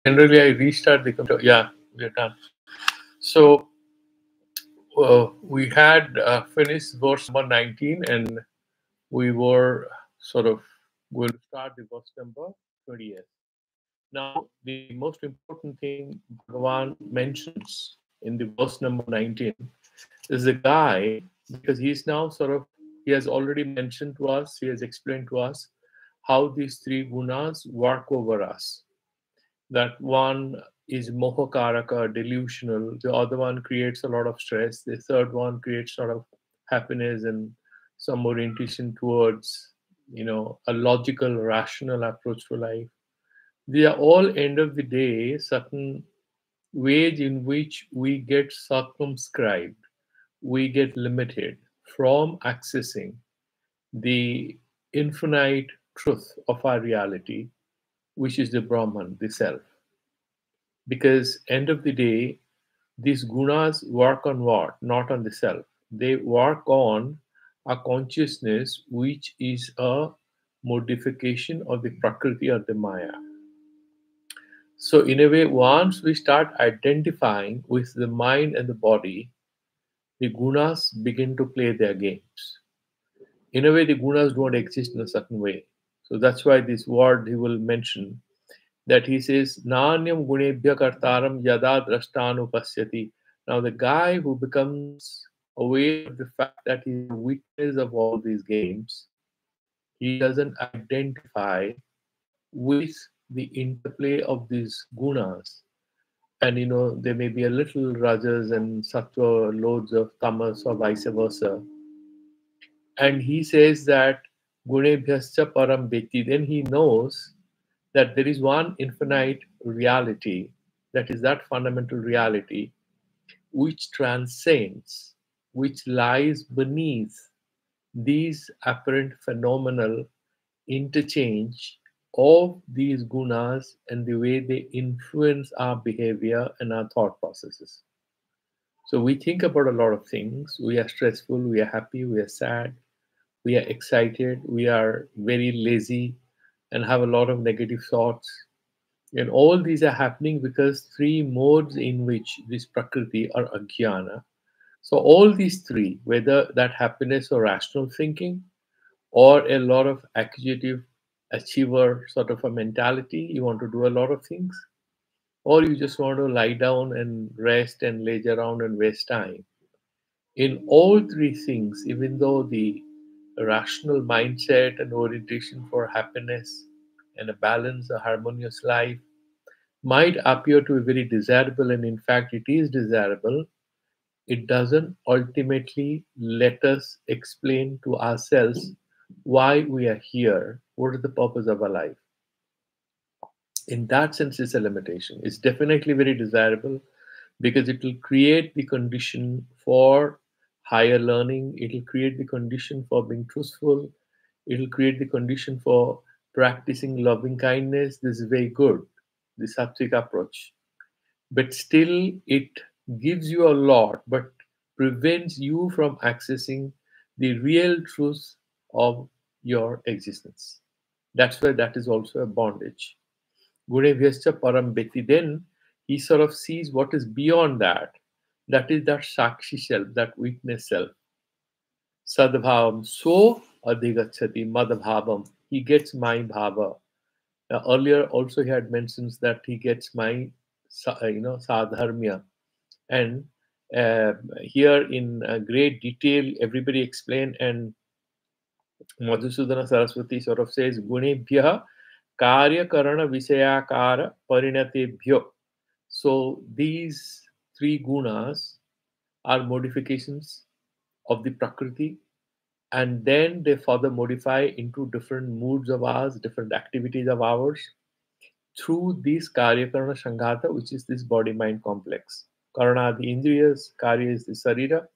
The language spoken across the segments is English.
Generally, I restart the computer. Yeah, we're done. So we had finished verse number 19, and we were sort of going to start the verse number 20th. Now, the most important thing Bhagavan mentions in the verse number 19 is the guy, because he's now sort of, he has already mentioned to us, he has explained to us how these three gunas work over us. That one is mohakaraka, delusional, the other one creates a lot of stress, the third one creates sort of happiness and some orientation towards, a logical, rational approach to life. They are all, end of the day, certain ways in which we get circumscribed, we get limited from accessing the infinite truth of our reality, which is the Brahman, the self. Because end of the day, these gunas work on what? Not on the self. They work on a consciousness which is a modification of the Prakriti or the Maya. So, in a way, once we start identifying with the mind and the body, the gunas begin to play their games. In a way, the gunas don't exist in a certain way. So that's why this word he will mention, that he says, Nanyam gunebhya kartaram yada drashtanupasyati. Now, the guy who becomes aware of the fact that he's a witness of all these games, he doesn't identify with the interplay of these gunas. And there may be a little rajas and sattva, loads of tamas, or vice versa. And he says that gunebhyascha param bheti, then he knows that there is one infinite reality, that is that fundamental reality which transcends, which lies beneath these apparent phenomenal interchange of these gunas and the way they influence our behavior and our thought processes. So we think about a lot of things. We are stressful, we are happy, we are sad, we are excited, we are very lazy, and have a lot of negative thoughts. And all these are happening because three modes in which this Prakriti or Ajnana. So, all these three, whether that happiness or rational thinking, or a lot of accusative achiever sort of a mentality, you want to do a lot of things, or you just want to lie down and rest and laze around and waste time. In all three things, even though the rational mindset and orientation for happiness and a balanced, a harmonious life might appear to be very desirable, and in fact, it is desirable, it doesn't ultimately let us explain to ourselves why we are here, what is the purpose of our life. In that sense, it's a limitation. It's definitely very desirable because it will create the condition for higher learning, it will create the condition for being truthful, it will create the condition for practicing loving kindness. This is very good, the sattvic approach. But still, it gives you a lot, but prevents you from accessing the real truth of your existence. That's why that is also a bondage. Gurevhyascha param beti. Then he sort of sees what is beyond that. That is that sakshi self, that witness self. Sadbhavam. So adhigachati madbhavam. He gets my bhava. Earlier also he had mentions that he gets my sadharmya. And here in great detail, everybody explained, and Madhusudana Saraswati sort of says, Gunebhya karya karana visayakara parinatebhyo. So these three gunas are modifications of the Prakriti, and then they further modify into different moods of ours, different activities of ours through this Karya Karana Sanghata, which is this body mind complex. Karana, the Indriyas, Karya is the Sarira.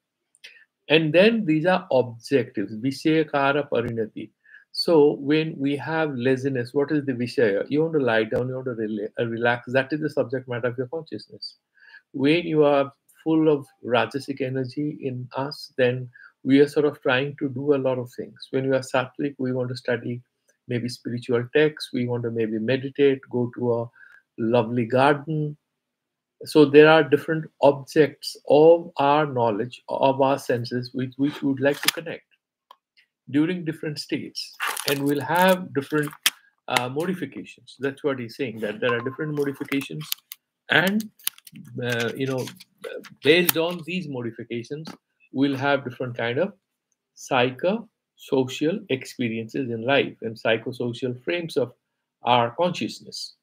And then these are objectives, Vishayakara Parinati. So when we have laziness, what is the Vishaya? You want to lie down, you want to relax. That is the subject matter of your consciousness. When you are full of Rajasic energy in us, then we are sort of trying to do a lot of things. When we are sattvic, we want to study maybe spiritual texts, we want to maybe meditate, go to a lovely garden. So there are different objects of our knowledge, of our senses, with which we would like to connect during different states, and we'll have different modifications. That's what he's saying, that there are different modifications, and based on these modifications, we'll have different kind of psychosocial experiences in life and psychosocial frames of our consciousness.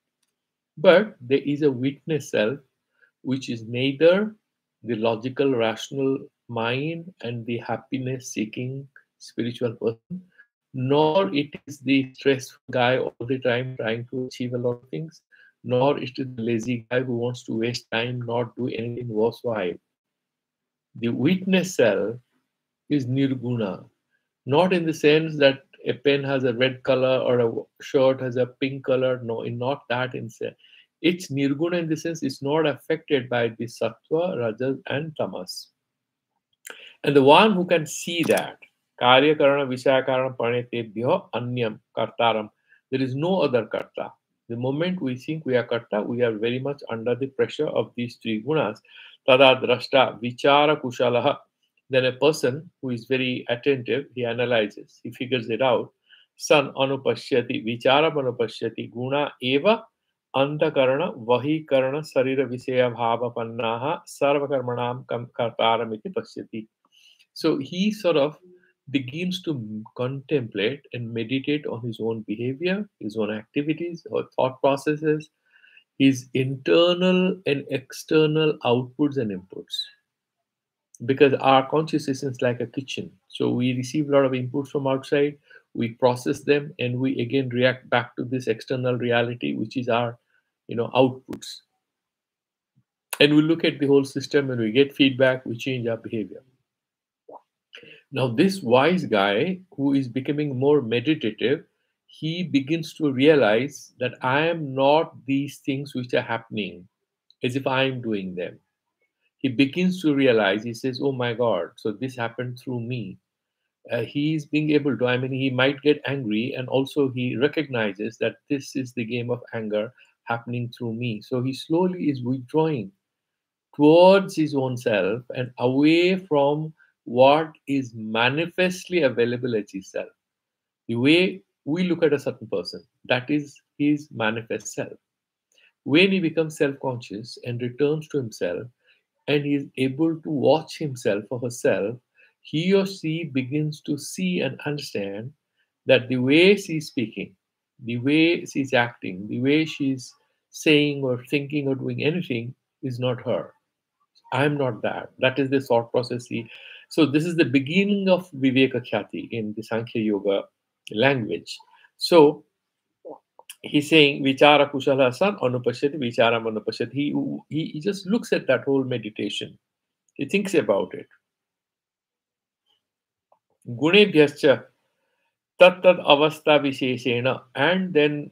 But there is a witness self, which is neither the logical, rational mind and the happiness seeking spiritual person, nor it is the stressful guy all the time trying to achieve a lot of things, nor it is the lazy guy who wants to waste time, not do anything worthwhile. The witness self is nirguna, not in the sense that a pen has a red color or a shirt has a pink color. No, in not that instance. It's nirguna in the sense it's not affected by the sattva, rajas, and tamas. And the one who can see that, karya karana visaya karana parinetebhyo anyam kartaram, there is no other karta. The moment we think we are karta, we are very much under the pressure of these three gunas. Tada drashta vichara kushalaha. Then a person who is very attentive, he analyzes, he figures it out. San anupashyati, vichara anupashyati, guna eva antakarana vahikarana sarira visaya bhava pannaha sarvakarmanam kartaramiti pashyati. So he sort of begins to contemplate and meditate on his own behavior, his own activities, or thought processes, his internal and external outputs and inputs. Because our consciousness is like a kitchen. So we receive a lot of inputs from outside, we process them, and we again react back to this external reality, which is our outputs. And we look at the whole system and we get feedback, we change our behavior. Now, this wise guy who is becoming more meditative, he begins to realize that I am not these things which are happening as if I am doing them. He begins to realize, he says, oh my God, so this happened through me. He's being able to, he might get angry, and also he recognizes that this is the game of anger happening through me. So he slowly is withdrawing towards his own self and away from what is manifestly available as his self. The way we look at a certain person, that is his manifest self. When he becomes self-conscious and returns to himself, and he is able to watch himself or herself, he or she begins to see and understand that the way she's speaking, the way she's acting, the way she's saying or thinking or doing anything is not her. I'm not that. That is the thought process. So this is the beginning of Viveka Khyati in the Sankhya Yoga language. So he's saying Vichara Kushala San Anupashyati Vicharam Anupashyati. He just looks at that whole meditation. He thinks about it. Gunebhyascha tat avastha visheshena. And then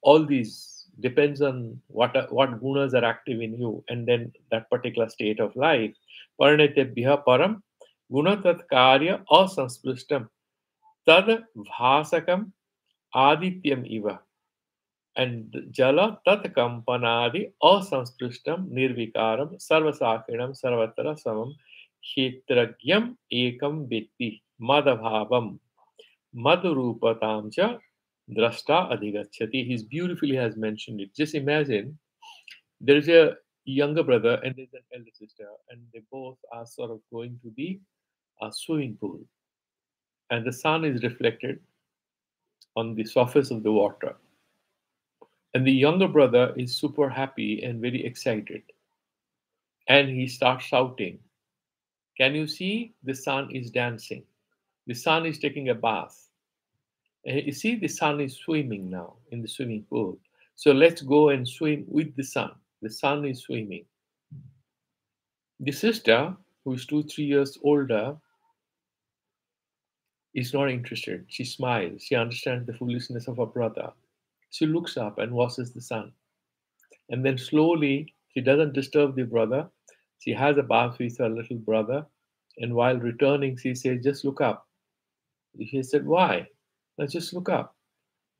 all these depends on what gunas are active in you, and then that particular state of life. Parinetebhya param gunatat karya asanspristam tad bhasakam adityam iva. And jala tat kampanadi asanspristam nirvikaram sarvasakrinam sarvatra samam kshetragyam ekam vitti madabhavam madhurupatam cha drashta adhigachyati. He beautifully has mentioned it. Just imagine there is a younger brother and there's an elder sister, and they both are sort of going to the swimming pool, and the sun is reflected on the surface of the water. And the younger brother is super happy and very excited. And he starts shouting, can you see the sun is dancing? The sun is taking a bath. And you see the sun is swimming now in the swimming pool. So let's go and swim with the sun. The sun is swimming. The sister, who is 2-3 years older, is not interested. She smiles. She understands the foolishness of her brother. She looks up and watches the sun. And then slowly, she doesn't disturb the brother. She has a bath with her little brother. And while returning, she says, just look up. He said, why? Let's just look up.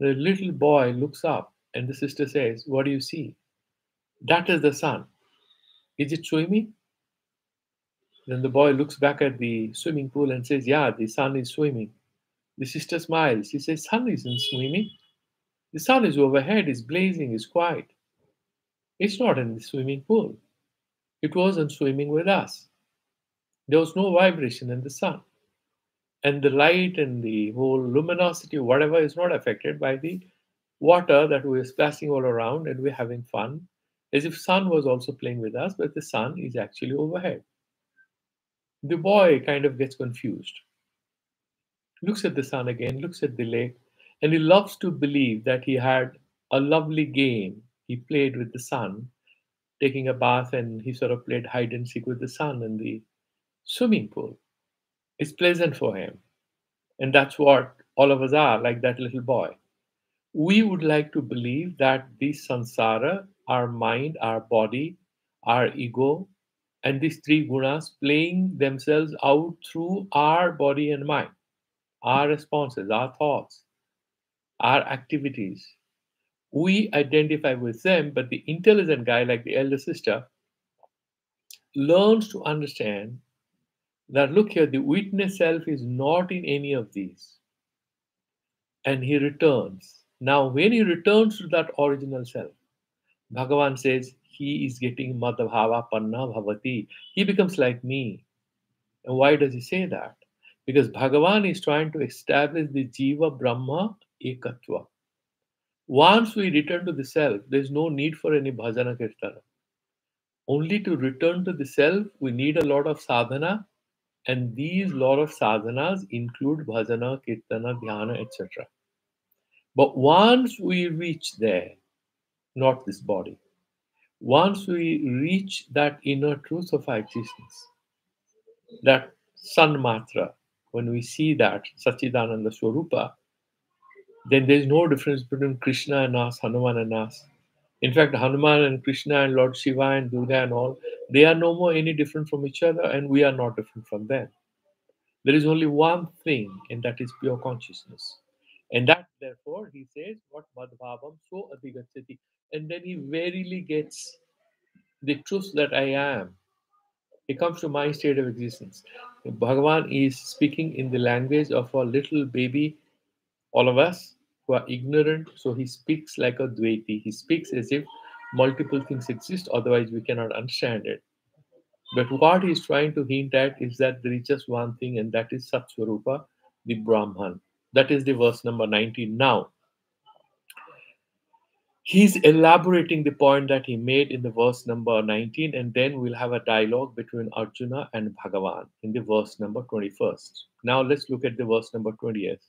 The little boy looks up And the sister says, "What do you see?" "That is the sun." "Is it swimming?" Then the boy looks back at the swimming pool and says, "Yeah, the sun is swimming." The sister smiles. She says, "Sun isn't swimming. The sun is overhead, is blazing, is quiet. It's not in the swimming pool. It wasn't swimming with us. There was no vibration in the sun. And the light and the whole luminosity, whatever, is not affected by the water that we're splashing all around and we're having fun, as if sun was also playing with us, but the sun is actually overhead." The boy kind of gets confused, looks at the sun again, looks at the lake, and he loves to believe that he had a lovely game. He played with the sun, taking a bath, and he sort of played hide and seek with the sun in the swimming pool. It's pleasant for him. And that's what all of us are, like that little boy. We would like to believe that this samsara, our mind, our body, our ego, and these three gunas playing themselves out through our body and mind, our responses, our thoughts, our activities. We identify with them, but the intelligent guy, like the elder sister, learns to understand that look here, the witness self is not in any of these. And he returns. Now, when he returns to that original self, Bhagavan says he is getting Madhavava Panna Bhavati. He becomes like me. And why does he say that? Because Bhagavan is trying to establish the Jiva Brahma Ekatva. Once we return to the self, there's no need for any bhajana kirtana. Only to return to the self, we need a lot of sadhana, and these lot of sadhanas include bhajana, kirtana, dhyana, etc. But once we reach there, not this body, once we reach that inner truth of our existence, that Sanmatra, when we see that Sachidananda Swarupa, then there's no difference between Krishna and us, Hanuman and us. In fact, Hanuman and Krishna and Lord Shiva and Durga and all, they are no more any different from each other, and we are not different from them. There is only one thing, and that is pure consciousness. And that, therefore, he says, what Madhvavam so adhigachati. And then he verily gets the truth that I am. He comes to my state of existence. Bhagavan is speaking in the language of a little baby, all of us who are ignorant. So he speaks like a Dvaiti. He speaks as if multiple things exist, otherwise we cannot understand it. But what he's trying to hint at is that there is just one thing, and that is Sat Swarupa, the Brahman. That is the verse number 19. Now, he's elaborating the point that he made in the verse number 19, and then we'll have a dialogue between Arjuna and Bhagavan in the verse number 21st. Now, let's look at the verse number 20th.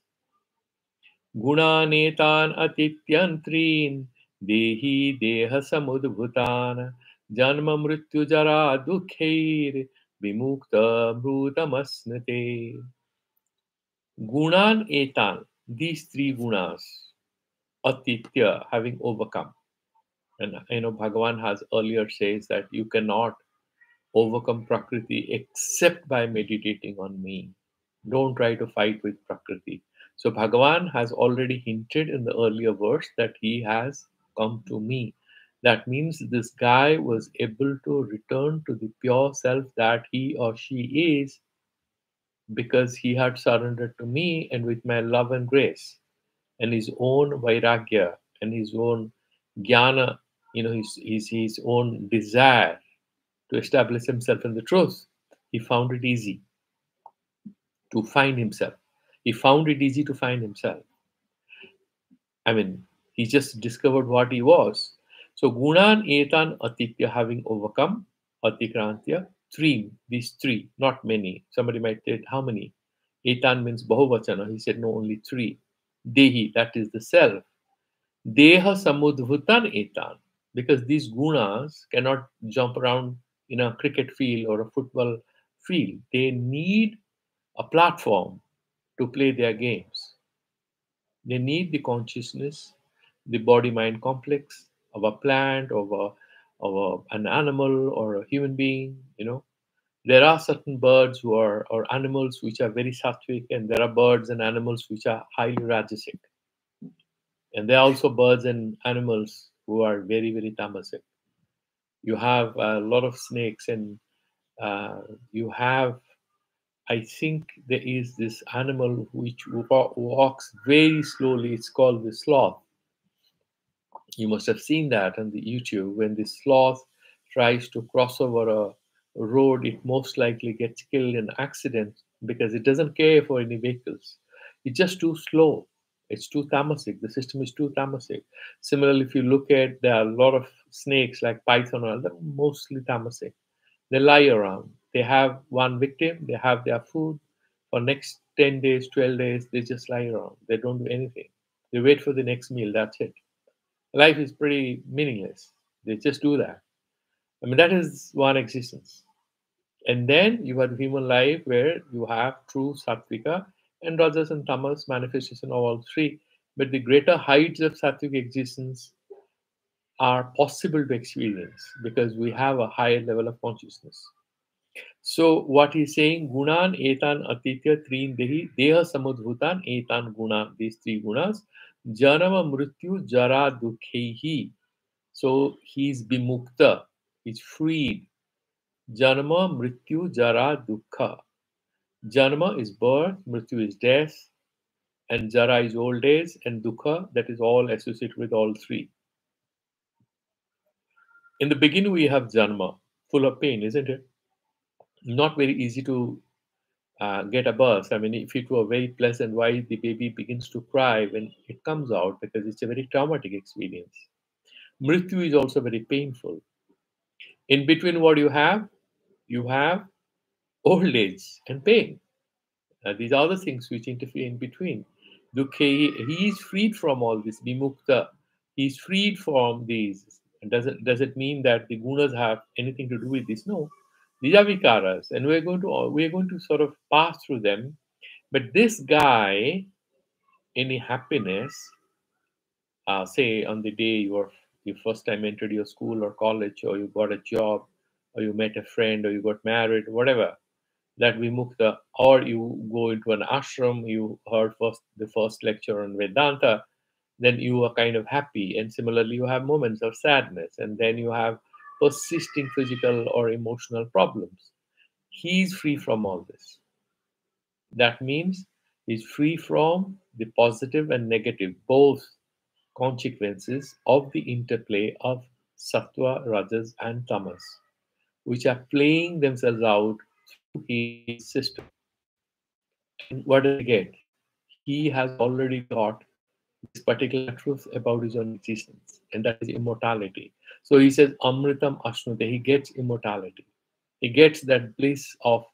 Gunanetan atityantrin dehi deha samudbhutan janma mrityu jara dukhair vimukta bhutamasnate. Gunan etan, these three gunas, atitya, having overcome. And Bhagavan has earlier says that you cannot overcome Prakriti except by meditating on me. Don't try to fight with Prakriti. So Bhagavan has already hinted in the earlier verse that he has come to me. That means this guy was able to return to the pure self that he or she is because he had surrendered to me and with my love and grace and his own vairagya and his own jnana, his own desire to establish himself in the truth. He found it easy to find himself. He found it easy to find himself. I mean, he just discovered what he was. So Gunan Etan Atitya, having overcome Atikrantya, three, these three, not many. Somebody might say, how many? Etan means Bahuvachana. He said, no, only three. Dehi, that is the self. Deha Samudbhutan Etan, because these gunas cannot jump around in a cricket field or a football field. They need a platform to play their games. They need the consciousness, the body mind complex of a plant, an animal, or a human being. There are certain birds or animals which are very sattvic, and there are birds and animals which are highly rajasic. And there are also birds and animals who are very, very tamasic. You have a lot of snakes, and you have, I think there is this animal which walks very slowly. It's called the sloth. You must have seen that on the YouTube. When the sloth tries to cross over a road, it most likely gets killed in accident because it doesn't care for any vehicles. It's just too slow. It's too tamasic. The system is too tamasic. Similarly, if you look at, there are a lot of snakes like python, or they're mostly tamasic. They lie around. They have one victim. They have their food for next 10 days, 12 days. They just lie around. They don't do anything. They wait for the next meal. That's it. Life is pretty meaningless. They just do that. I mean, that is one existence. And then you have human life where you have true sattvika and rajas and tamas manifestation of all three. But the greater heights of sattvic existence are possible to experience because we have a higher level of consciousness. So what he's saying, gunan etan atitya trin dehi deha samudbhutan etan gunan, these three gunas, janama mrityu jara dukhehi. So he's bimukta, he's freed. Janma, Mrityu, Jara, Dukkha. Janma is birth, Mrityu is death, and Jara is old age, and Dukkha, that is all associated with all three. In the beginning, we have Janma, full of pain, isn't it? Not very easy to get a birth. I mean, if it were very pleasant, why the baby begins to cry when it comes out? Because it's a very traumatic experience. Mrityu is also very painful. In between, what you have? You have old age and pain. These are the things which interfere in between. Dukkha, he is freed from all this. Vimukta, he is freed from these. And does it mean that the gunas have anything to do with this? No, these are vikaras, and we're going to sort of pass through them. But this guy, any happiness, say on the day you first time entered your school or college, or you got a job, or you met a friend, or you got married, whatever, that vimukta, or you go into an ashram, you heard the first lecture on Vedanta, then you are kind of happy. And similarly, you have moments of sadness, and then you have persisting physical or emotional problems. He's free from all this. That means he's free from the positive and negative, both consequences of the interplay of sattva, rajas, and tamas, which are playing themselves out through his system. And what does he get? He has already got this particular truth about his own existence, and that is immortality. So he says, Amritam Ashnute, he gets immortality. He gets that bliss of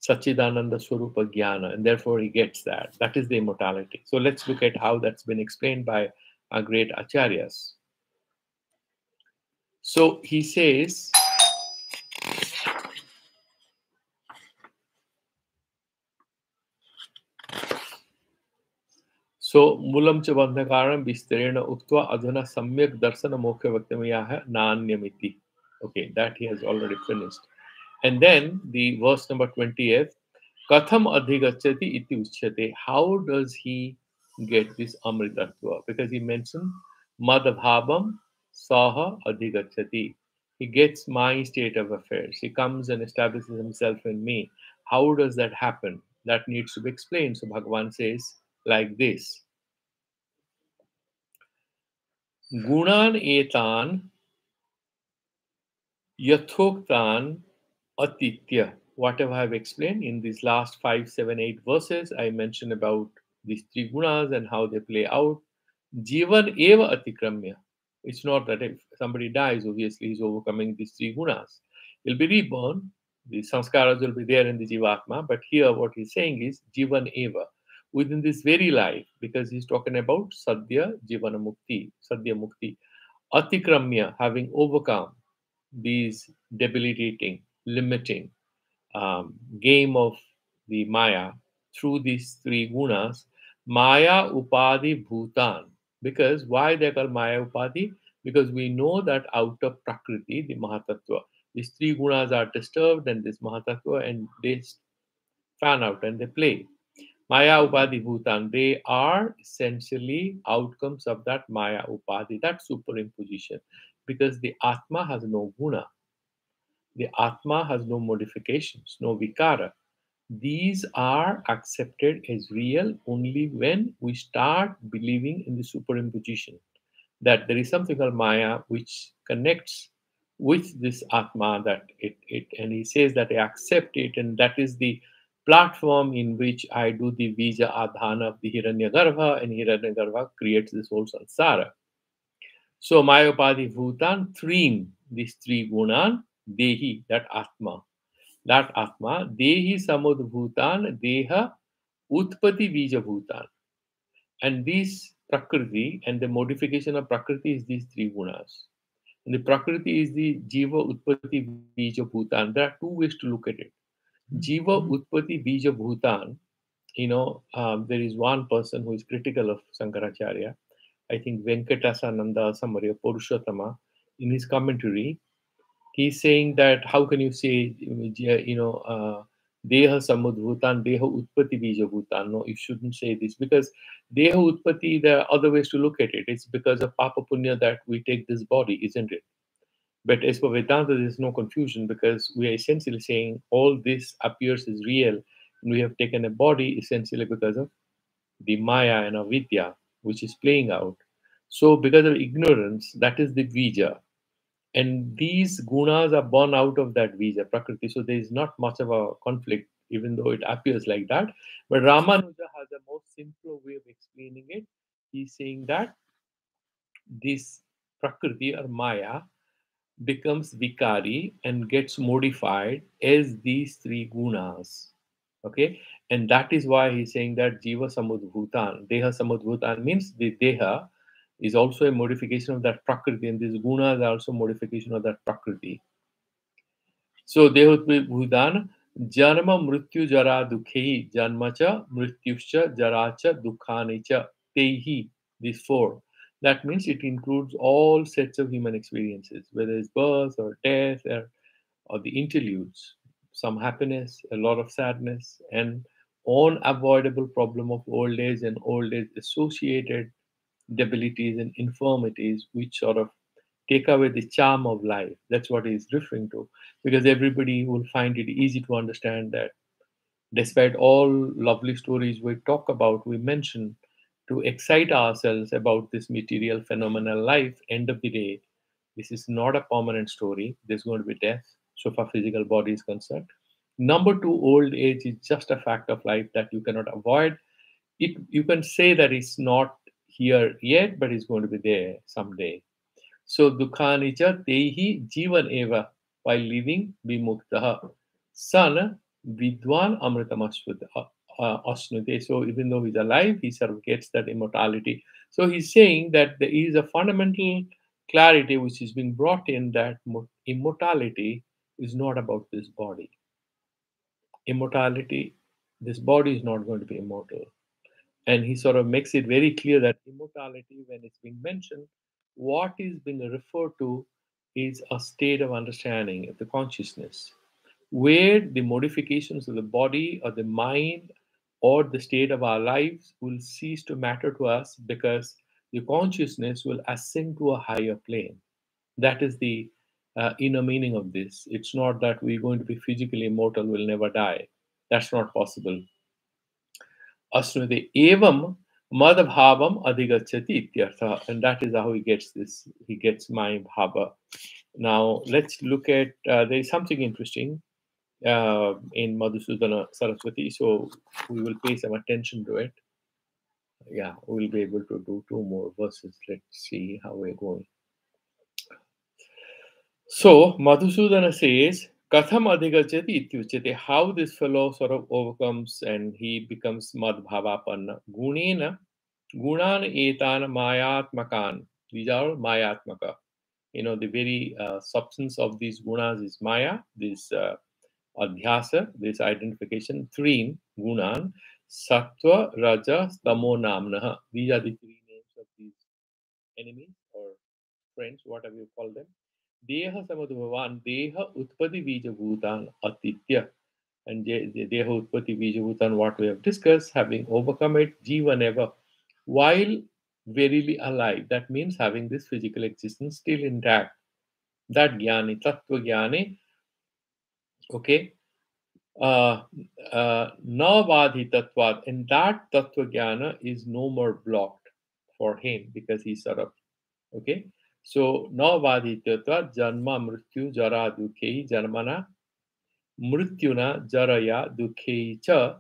Sachidananda Swarupa Jnana, and therefore he gets that. That is the immortality. So let's look at how that's been explained by our great acharyas. So he says, so mulam cha bandhakaram visterena uktva adhana samyak darsana mokha vaktamyaha nanyamiti. Okay, that he has already finished. And then the verse number 20th, Katham adhigachati iti uchyate. How does he get this amritatva? Because he mentioned madhabhavam saha adhigachati. He gets my state of affairs. He comes and establishes himself in me. How does that happen? That needs to be explained. So Bhagavan says like this. Gunan etan yathoktan atitya. Whatever I've explained in these last 5, 7, 8 verses, I mentioned about these three gunas and how they play out. Jivan eva atikramya. It's not that if somebody dies, obviously he's overcoming these three gunas. He'll be reborn. The sanskaras will be there in the jivatma. But here, what he's saying is jivan eva, within this very life, because he's talking about sadhya jivana mukti, sadhya mukti, atikramya, having overcome these debilitating, limiting game of the Maya through these three gunas, Maya Upadi Bhutan. Because why they call Maya Upadi? Because we know that out of Prakriti, the Mahatattva, these three gunas are disturbed and this Mahatattva, and they fan out and they play. Maya Upadhi Bhutan, they are essentially outcomes of that Maya Upadhi, that superimposition, because the Atma has no guna, the Atma has no modifications, no vikara. These are accepted as real only when we start believing in the superimposition, that there is something called Maya which connects with this Atma, that it and he says that I accept it, and that is the platform in which I do the Vija Adhana of the Hiranyagarbha, and Hiranyagarbha creates this whole samsara. So Mayopadi Bhutan, Trim, these three gunan, Dehi, that Atma, Dehi Samud Bhutan, Deha, Utpati Bija Bhutan. And these Prakriti and the modification of Prakriti is these three gunas. And the Prakriti is the Jiva Utpati Bija Bhutan. There are two ways to look at it. Jiva Utpati Bija Bhutan, there is one person who is critical of Sankaracharya. I think Venkatasananda Samarya Purushottama, in his commentary, he's saying that how can you say, Deha Samudbhutan, Deha Utpati Bija Bhutan? No, you shouldn't say this because Deha Utpati, there are other ways to look at it. It's because of Papa Punya that we take this body, isn't it? But as for Vedanta, there's no confusion because we are essentially saying all this appears as real, and we have taken a body essentially because of the Maya and Avidya, which is playing out. So, because of ignorance, that is the Vija. And these gunas are born out of that Vija, Prakriti. So, there is not much of a conflict, even though it appears like that. But Ramanuja has a more simpler way of explaining it. He's saying that this Prakriti or Maya becomes vikari and gets modified as these three gunas. Okay, and that is why he's saying that jiva samudbhutan, deha samudbhutan means the deha is also a modification of that prakriti, and these gunas are also modification of that prakriti. So dehotbhutan janma mrityu jara dukhi janma cha mrityuscha jara cha dukhani cha tehi, these four. That means it includes all sets of human experiences, whether it's birth or death or the interludes, some happiness, a lot of sadness, and unavoidable problem of old age and old age associated debilities and infirmities, which sort of take away the charm of life. That's what he's referring to, because everybody will find it easy to understand that despite all lovely stories we talk about, we mention to excite ourselves about this material phenomenal life, end of the day, this is not a permanent story. There's going to be death, so far physical body is concerned. Number two, old age is just a fact of life that you cannot avoid. It you can say that it's not here yet, but it's going to be there someday. So dukkani cha tehi jivan eva, while living vimuktaha. Son vidwan amritam asnute. So even though he's alive, he sort of gets that immortality. So he's saying that there is a fundamental clarity which is being brought in, that immortality is not about this body. Immortality, this body is not going to be immortal. And he sort of makes it very clear that immortality, when it's being mentioned, what is being referred to is a state of understanding of the consciousness, where the modifications of the body or the mind or the state of our lives will cease to matter to us because the consciousness will ascend to a higher plane. That is the inner meaning of this. It's not that we're going to be physically immortal, we'll never die. That's not possible. Asnute evam madbhavam adhigachati ityartha. And that is how he gets this. He gets my bhava. Now let's look at, there is something interesting in Madhusudana Saraswati, so we will pay some attention to it. Yeah, we'll be able to do two more verses. Let's see how we're going. So Madhusudana says, Katham adhigachati ityuchate, how this fellow sort of overcomes and he becomes madbhavapanna. Gunena, gunan etan mayatmakan. These are all mayatmaka. The very substance of these gunas is maya, this adhyasa, this identification. Three gunan, sattva, raja, tamo namnaha. These are the three names of these enemies or friends, whatever you call them. Deha samadhuvan, deha utpati bija bhutan atitya. and Deha Utpatti Bijabhutan, what we have discussed, having overcome it, Jiva never, while verily alive. That means having this physical existence still intact. That Jnani, Tattva Jnani, okay, uh, Navadhi Tattvad, and that Tattva Jnana is no more blocked for him because he's sort of, okay. So, Navadhi Tattvad, Janma Mrityu Jara Dukhi, Janmana Mrityuna Jaraya Dukhi Cha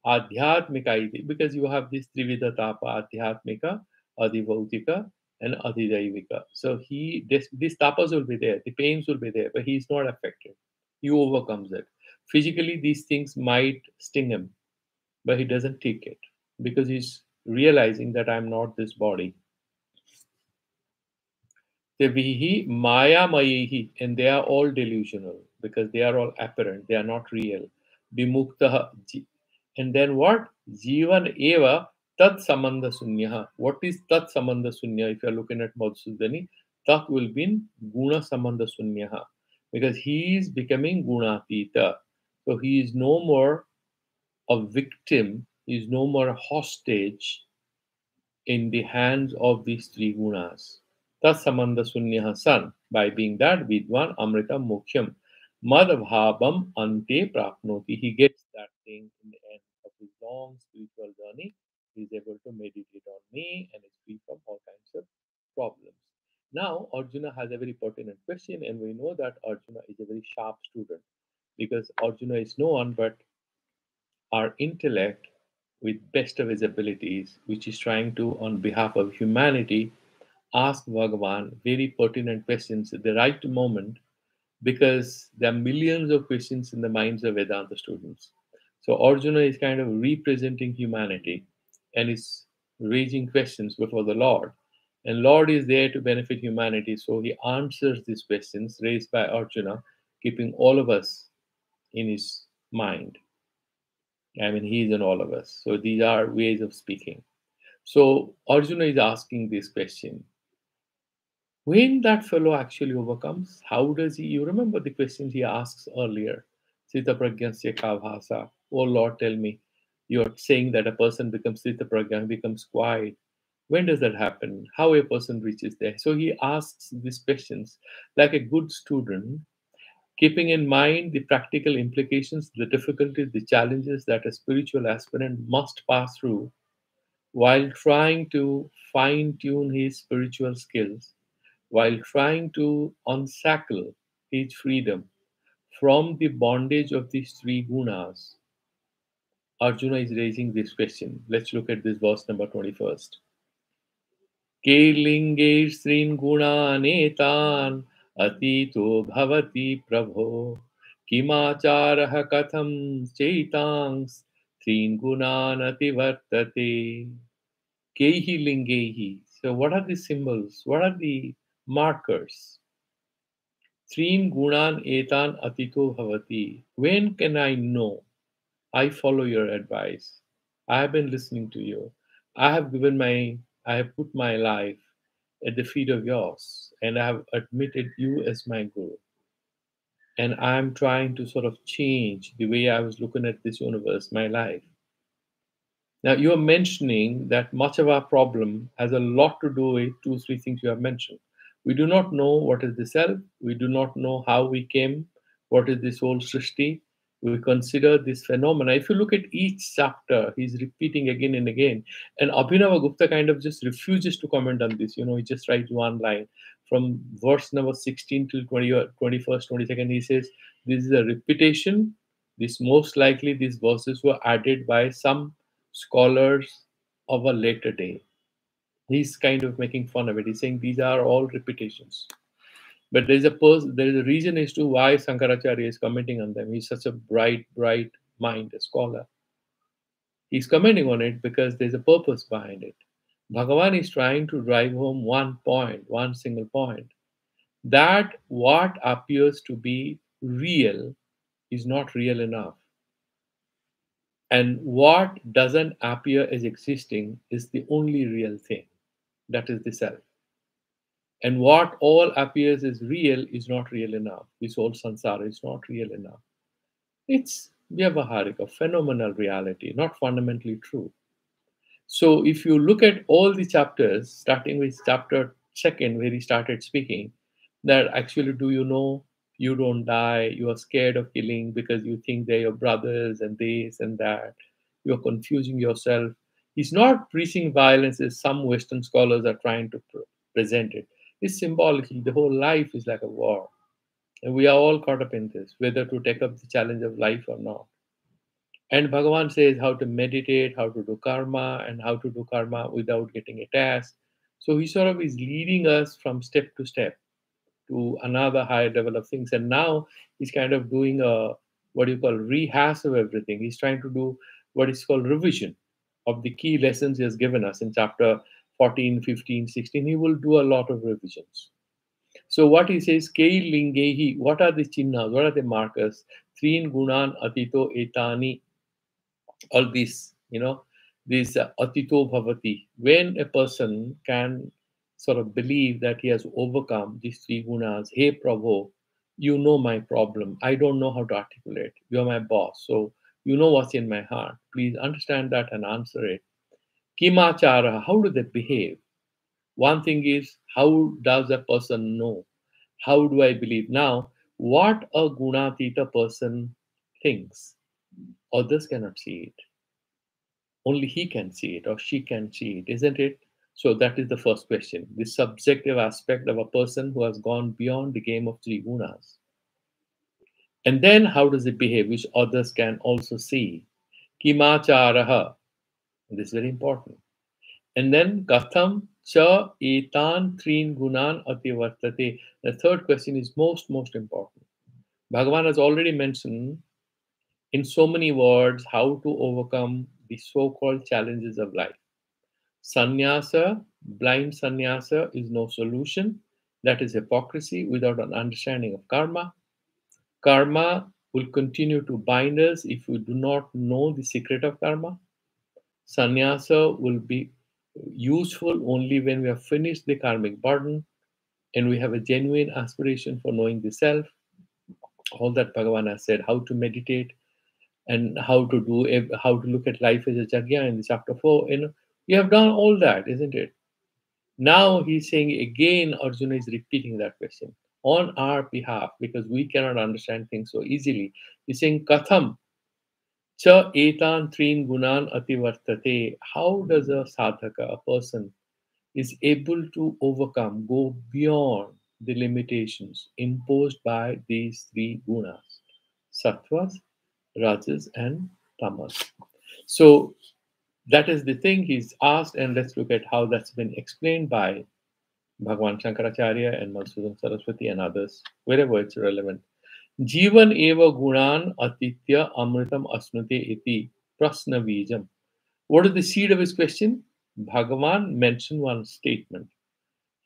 Adhyatmika iti, because you have this Trividha Tapa, Adhyatmika, Adhivautika, and Adhidaivika. So these tapas will be there, the pains will be there, but he is not affected. He overcomes it. Physically, these things might sting him, but he doesn't take it because he's realizing that I'm not this body. Tevihi Maya Mayihi, and they are all delusional because they are all apparent, they are not real. Bimuktaha, and then what? Jivan eva tat samandha sunyaha. What is tat samandha sunya? If you are looking at Madhusudani, tat will be guna samandha sunyaha because he is becoming gunatita. So he is no more a victim, he is no more a hostage in the hands of these three gunas. Tasamanda sunyaha san, by being that vidwan amrita mokhyam, madbhabam ante prapnoti. He gets that thing in the end of his long spiritual journey. He is able to meditate on me and is free from all kinds of problems. Now, Arjuna has a very pertinent question, and we know that Arjuna is a very sharp student because Arjuna is no one but our intellect with best of his abilities, which is trying to, on behalf of humanity, ask Bhagavan very pertinent questions at the right moment because there are millions of questions in the minds of Vedanta students. So Arjuna is kind of representing humanity and is raising questions before the Lord. And Lord is there to benefit humanity. So he answers these questions raised by Arjuna, keeping all of us in his mind. I mean, he is in all of us. So these are ways of speaking. So Arjuna is asking this question. When that fellow actually overcomes, how does he? You remember the questions he asks earlier. Sita Pragyansya Kavhasa. Oh Lord, tell me. You're saying that a person becomes Sita Pragyan, becomes quiet. When does that happen? How a person reaches there? So he asks these questions like a good student, keeping in mind the practical implications, the difficulties, the challenges that a spiritual aspirant must pass through while trying to fine tune his spiritual skills, while trying to unshackle his freedom from the bondage of these three gunas. Arjuna is raising this question. Let's look at this verse number 21st. Kelinge srin gunanetan atito bhavati prabho kimacharah katham chaitangs srin gunanati vartate. Kehi lingehi. So, what are the symbols? What are the markers? Trin gunan etan atito bhavati. When can I know? I follow your advice. I have been listening to you. I have put my life at the feet of yours, and I have admitted you as my guru. And I'm trying to sort of change the way I was looking at this universe, my life. Now, you are mentioning that much of our problem has a lot to do with two, three things you have mentioned. We do not know what is the self. We do not know how we came, what is this whole Srishti. We consider this phenomena. If you look at each chapter, he's repeating again and again. And Abhinava Gupta kind of just refuses to comment on this. He just writes one line. From verse number 16 till 21st, 22nd, he says, this is a repetition. This most likely these verses were added by some scholars of a later day. He's kind of making fun of it. He's saying these are all repetitions. But there is a reason as to why Sankaracharya is commenting on them. He's such a bright mind, a scholar. He's commenting on it because there's a purpose behind it. Bhagavan is trying to drive home one point, one single point, that what appears to be real is not real enough. And what doesn't appear as existing is the only real thing. That is the self. And what all appears as real is not real enough. This whole sansara is not real enough. It's Vyavaharika, phenomenal reality, not fundamentally true. So if you look at all the chapters, starting with chapter second, where he started speaking, that actually, do you know you don't die? You are scared of killing because you think they're your brothers and this and that. You're confusing yourself. He's not preaching violence as some Western scholars are trying to present it. It's symbolically, the whole life is like a war. And we are all caught up in this, whether to take up the challenge of life or not. And Bhagavan says how to meditate, how to do karma, and how to do karma without getting attached. So he sort of is leading us from step to step to another higher level of things. And now he's kind of doing a what you call rehash of everything. He's trying to do what is called revision of the key lessons he has given us in chapter 14, 15, 16. He will do a lot of revisions. So what he says, Kei lingehi, what are the chinnas, what are the markers? Trin gunan atito etani, all these, these atito bhavati. When a person can sort of believe that he has overcome these three gunas, hey Prabhu, you know my problem. I don't know how to articulate. You're my boss. So you know what's in my heart. Please understand that and answer it. Kimachara, how do they behave? One thing is, how does a person know? How do I believe? Now, what a gunatita person thinks, others cannot see it. Only he can see it or she can see it, isn't it? So that is the first question. The subjective aspect of a person who has gone beyond the game of three gunas. And then how does it behave, which others can also see? Kimacharaha. This is very important. And then Katham cha etan trin gunan ativartate. The third question is most important. Bhagavan has already mentioned in so many words how to overcome the so-called challenges of life. Sannyasa, blind sannyasa, is no solution. That is hypocrisy without an understanding of karma. Karma will continue to bind us if we do not know the secret of karma. Sannyasa will be useful only when we have finished the karmic burden and we have a genuine aspiration for knowing the self. All that Bhagavan has said, how to meditate and how to how to look at life as a jagya in the chapter 4. You have done all that, isn't it? Now he's saying again, Arjuna is repeating that question on our behalf because we cannot understand things so easily. He's saying, Katham cha etan trin gunan ativartate. How does a sadhaka, a person, is able to overcome, go beyond the limitations imposed by these three gunas, sattvas, rajas, and tamas? So that is the thing he's asked, and let's look at how that's been explained by Bhagwan Shankaracharya and Madhusudan Saraswati and others, wherever it's relevant. Jivan eva gunan atitya amritam asnute iti prasna vijam. What is the seed of his question? Bhagavan mentioned one statement.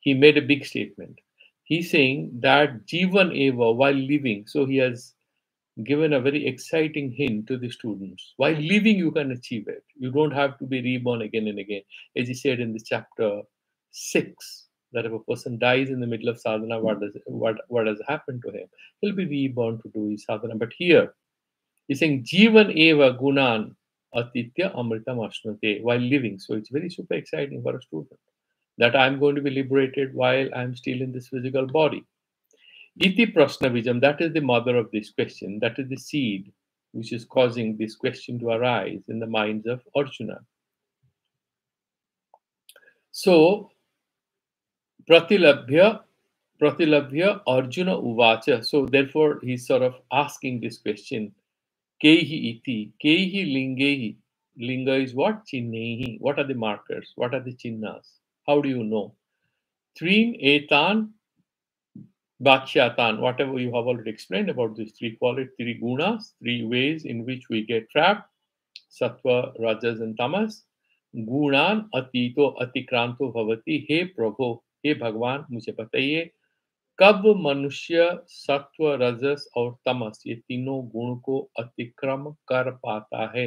He made a big statement. He's saying that Jivan eva, while living, so he has given a very exciting hint to the students. While living, you can achieve it. You don't have to be reborn again and again. As he said in the chapter 6, that if a person dies in the middle of sadhana, what has happened to him? He'll be reborn to do his sadhana. But here, he's saying Jivan eva gunan atitya amritam ashnute, while living. So it's very super exciting for a student that I'm going to be liberated while I'm still in this physical body. Iti prasnavijam, that is the mother of this question, that is the seed which is causing this question to arise in the minds of Arjuna. So, pratilabhya Arjuna uvacha. So, therefore, he's sort of asking this question, Kehi iti, Kehi lingehi. Linga is what? Chinnehi. What are the markers? What are the chinnas? How do you know? Trin etan Bhakshatan, whatever you have already explained about these three qualities, three gunas, three ways in which we get trapped, sattva, rajas, and tamas. Gunan atito atikranto bhavati. He Prabhu, हे भगवान मुझे बताइए कब मनुष्य सत्व रजस और तमस ये तीनों गुण को अतिक्रम कर पाता है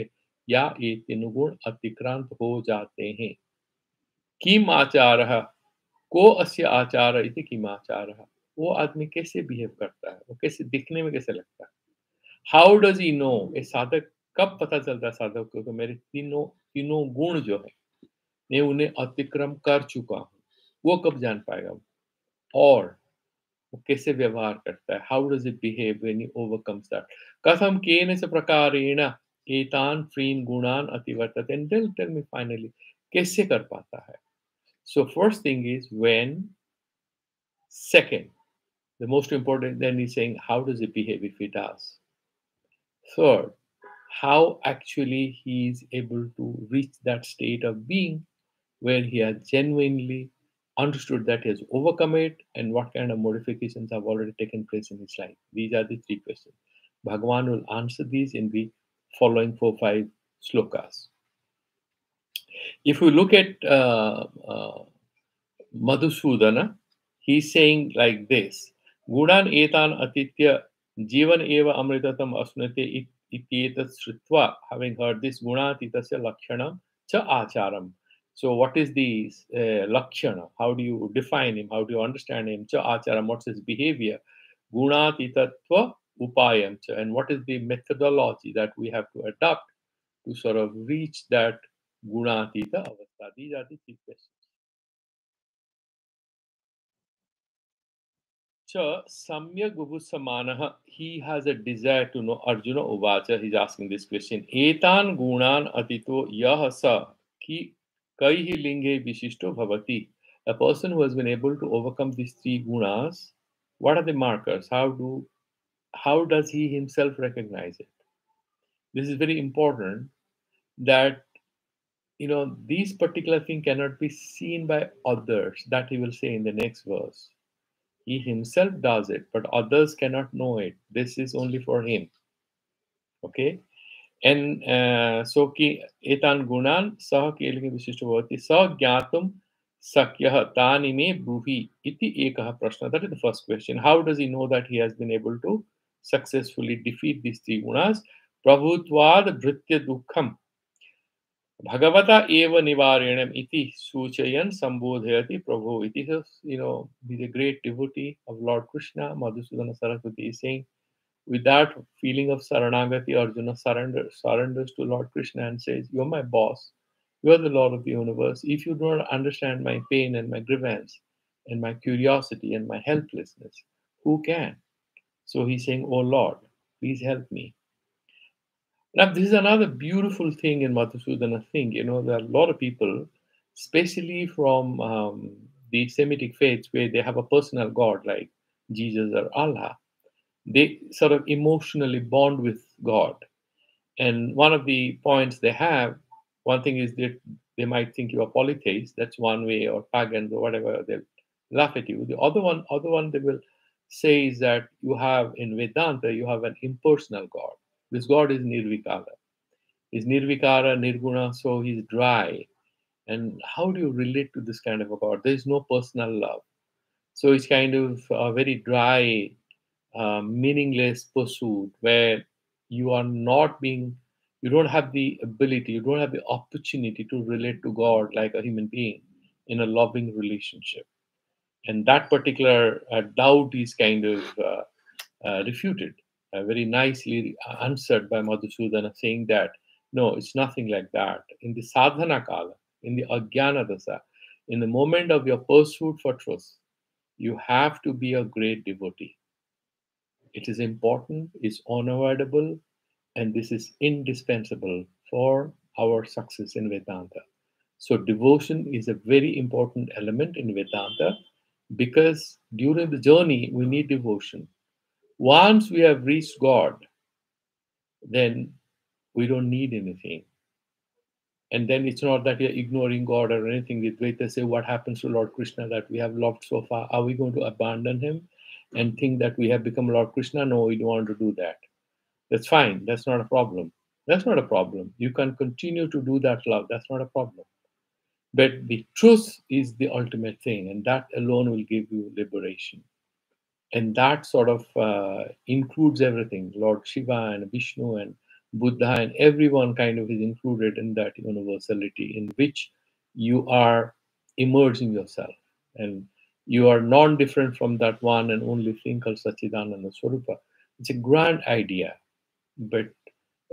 या ये तीनों गुण अतिक्रांत हो जाते हैं. किम आचारः को अस्य आचार इति किम आचारः. वो आदमी कैसे बिहेव करता है, वो कैसे दिखने में कैसे लगता है. How does he know? A साधक कब पता चलता है साधक को कि मेरे तीनों तीनों गुण जो है मैं उन्हें अतिक्रम कर चुका हूँ, वो कब जान पाएगा? और वो कैसे व्यवहार करता है? How does it behave when he overcomes that? कथम केन च प्रकारेण एतान त्रीन गुणान अतिवर्तते? एंड टेल मी फाइनली कैसे कर पाता है? So first thing is when. Second, the most important, then he's saying how does it behave if he does? Third, how actually he is able to reach that state of being where he has genuinely understood that he has overcome it, and what kind of modifications have already taken place in his life. These are the three questions. Bhagavan will answer these in the following 4-5 slokas. If we look at Madhusudana, he's saying like this: Gunan etan atitya jivan eva amritatam asnate ityetat sritva. Having heard this, gunatitasya lakshanam cha acharam. So, what is the lakshana? How do you define him? How do you understand him? Cha acharam. What's his behavior? Gunatitatva upayam cha. And what is the methodology that we have to adopt to sort of reach that gunatita avastha? These are the three questions. Cha samyak samanaha. He has a desire to know. Arjuna Uvacha, he's asking this question. Etan gunan atito yah sa ki kaihi linge vishishto bhavati. A person who has been able to overcome these three gunas, what are the markers? How does he himself recognize it? This is very important that these particular thing cannot be seen by others. That he will say in the next verse. He himself does it, but others cannot know it. This is only for him. Okay? And so ki etan gunan sah kelinge vishishto bhavati sa gyatum sakyah tani me bruhi iti ekah prashna. That is the first question. How does he know that he has been able to successfully defeat these three gunas? Prabhutvad bhritya dukkham Bhagavata eva nivarenam iti suchayan sambodhayati prabhu iti. He's a great devotee of Lord Krishna. Madhusudana Saraswati is saying, with that feeling of Saranagati, Arjuna surrenders to Lord Krishna and says, "You're my boss. You are the Lord of the universe. If you don't understand my pain and my grievance and my curiosity and my helplessness, who can?" So he's saying, "Oh Lord, please help me." Now, this is another beautiful thing in Madhusudana thing. There are a lot of people, especially from the Semitic faiths, where they have a personal God like Jesus or Allah. They sort of emotionally bond with God. And one of the points they have, one thing is that they might think you are polytheist. That's one way, or pagans or whatever. They'll laugh at you. The other one they will say is that you have in Vedanta, you have an impersonal God. This God is Nirvikara. He's Nirvikara, Nirguna, so he's dry. And how do you relate to this kind of a God? There is no personal love. So it's kind of a very dry, meaningless pursuit where you don't have the ability, you don't have the opportunity to relate to God like a human being in a loving relationship. And that particular doubt is kind of refuted, very nicely answered by Madhusudana, saying that no, it's nothing like that. In the sadhana kala, in the ajnana dasa, in the moment of your pursuit for truth, you have to be a great devotee. It is important, is unavoidable, and this is indispensable for our success in Vedanta. So, devotion is a very important element in Vedanta because during the journey we need devotion. Once we have reached God, then we don't need anything. And then it's not that you're ignoring God or anything. The Dvaita say, what happens to Lord Krishna that we have loved so far? Are we going to abandon him and think that we have become Lord Krishna? No, we don't want to do that. That's fine. That's not a problem. That's not a problem. You can continue to do that love. That's not a problem. But the truth is the ultimate thing, and that alone will give you liberation. And that sort of includes everything. Lord Shiva and Vishnu and Buddha and everyone kind of is included in that universality in which you are immersing yourself. And you are non-different from that one and only thing called Sachidananda Swarupa. It's a grand idea. But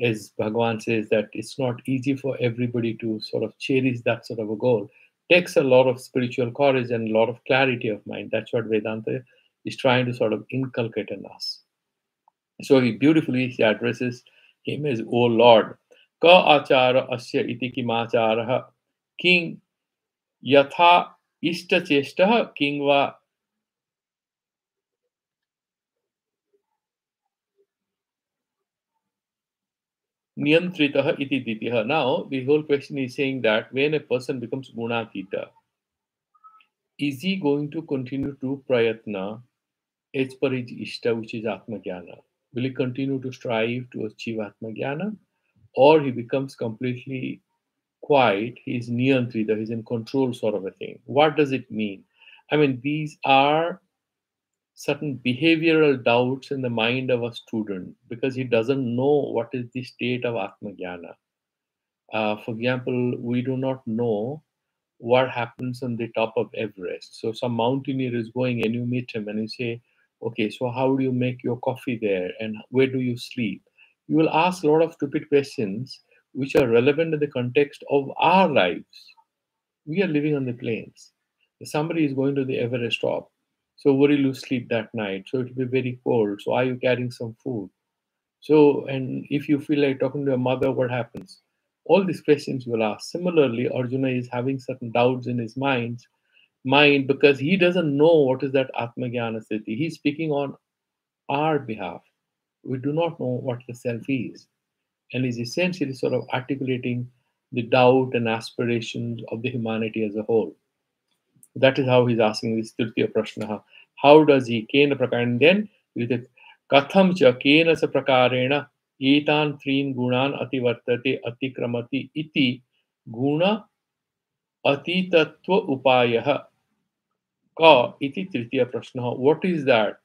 as Bhagavan says, that it's not easy for everybody to sort of cherish that sort of a goal. Takes a lot of spiritual courage and a lot of clarity of mind. That's what Vedanta is trying to sort of inculcate in us. So he addresses him as, O Lord, ka achara asya iti kimacharaha, king yatha ishta chestah king va niyantritah iti ditya. Now, the whole question is saying that when a person becomes gunatita, is he going to continue to prayatna as per his ishta, which is Atma Jnana? Will he continue to strive to achieve Atma Jnana? Or he becomes completely quiet, he's niyantrita, he's in control sort of a thing. What does it mean? I mean, these are certain behavioral doubts in the mind of a student because he doesn't know what is the state of Atma Jnana. For example, we do not know what happens on the top of Everest. So some mountaineer is going and you meet him and you say, okay, so how do you make your coffee there and where do you sleep? You will ask a lot of stupid questions which are relevant in the context of our lives. We are living on the plains. If somebody is going to the Everest top, so where will you sleep that night? So it will be very cold. So are you carrying some food? So, and if you feel like talking to your mother, what happens? All these questions you will ask. Similarly, Arjuna is having certain doubts in his mind because he doesn't know what is that Atma Jnana Sthiti. He's speaking on our behalf. We do not know what the self is. And is essentially sort of articulating the doubt and aspirations of the humanity as a whole. That is how he's asking this Tritiya Prashna. How does he? Kena Prakara. And then with it, Katham cha kena sa prakarena etan trin gunan ativartate atikramati iti guna atitatva upayah ka iti Tritiya Prashna. What is that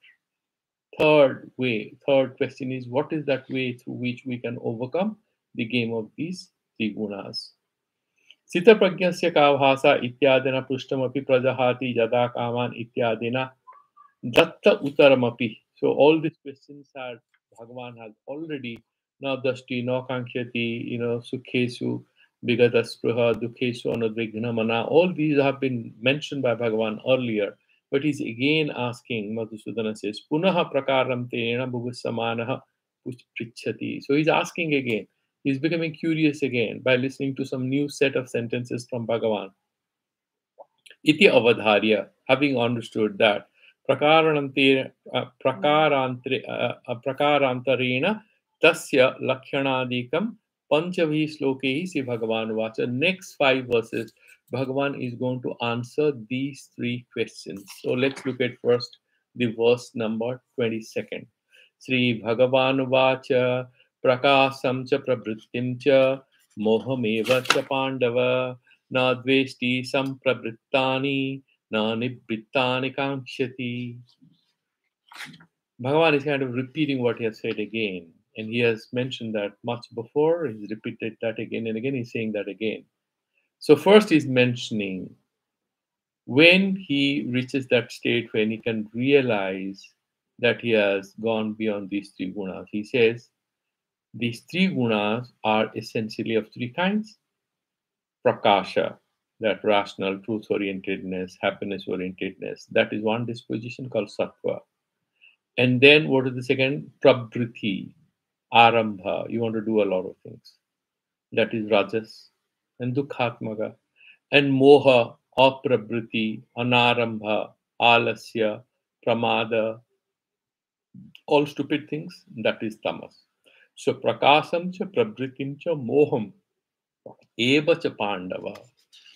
third way? Third question is, what is that way through which we can overcome the game of these three gunas? स्थितप्रज्ञस्य का भाषा इत्यादिना पृष्ठमपि प्रजहाति यदा कामान इत्यादिना Dutt उत्तरमपि. So all these questions are Bhagavan has already na dashti, na kankhyati, sukhesu, vigata spruha, dukhesu, anudvighna mana. All these have been mentioned by Bhagavan earlier, but he's again asking, Madhusudana says, punaha prakaram tena bhuvasamanaha prichhati. So he's asking again. He's becoming curious again by listening to some new set of sentences from Bhagavan. Iti avadharya, having understood that prakarantarena tasya lakshanadikam panchavi slokehi si Bhagavan vacha. Next 5 verses, Bhagavan is going to answer these 3 questions. So let's look at first the verse number 22nd. Sri Bhagavan vacha prakasam cha pravrittim cha mohameva cha pandava na dvesti sampravrittani na nibrittani kankshati. Bhagavan is kind of repeating what he has said again. And he has mentioned that much before. He's repeated that again and again. He's saying that again. So first he's mentioning when he reaches that state when he can realize that he has gone beyond these 3 gunas. He says these 3 gunas are essentially of 3 kinds. Prakasha, that rational, truth orientedness, happiness orientedness, that is one disposition called sattva. And then what is the second? Prabhriti, arambha. You want to do a lot of things. That is rajas. And dukhatmaga. And moha, aprabhriti, anarambha, alasya, pramada, all stupid things. That is tamas. So prakasam cha prabhritim cha moham eva cha pandava.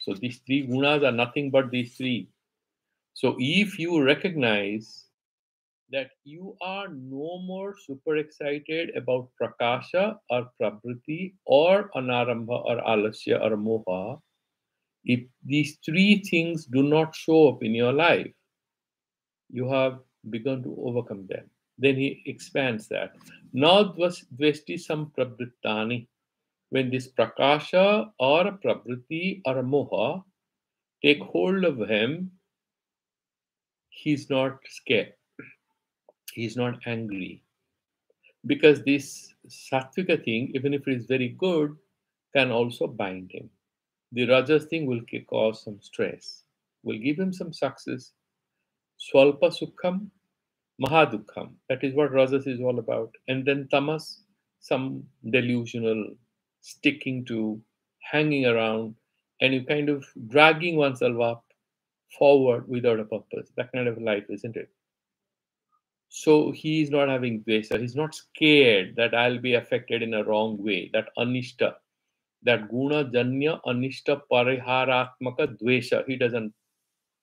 So these 3 gunas are nothing but these 3. So if you recognize that you are no more super excited about prakasha or prabriti or anarambha or alasya or moha, if these 3 things do not show up in your life, you have begun to overcome them. Then he expands that. Now dvesti samprabrittani. When this prakasha or prabriti or moha take hold of him, he's not scared. He's not angry. because this sattvika thing, even if it is very good, can also bind him. The rajas thing will cause some stress, will give him some success. Swalpa sukham, mahadukham. That is what rajas is all about. And then tamas, some delusional, sticking to, hanging around, and you kind of dragging oneself up forward without a purpose. That kind of life, isn't it? So he is not having dvesa. He's not scared that I'll be affected in a wrong way. That anishta, that guna janya anishta pariharatmaka dvesha, he doesn't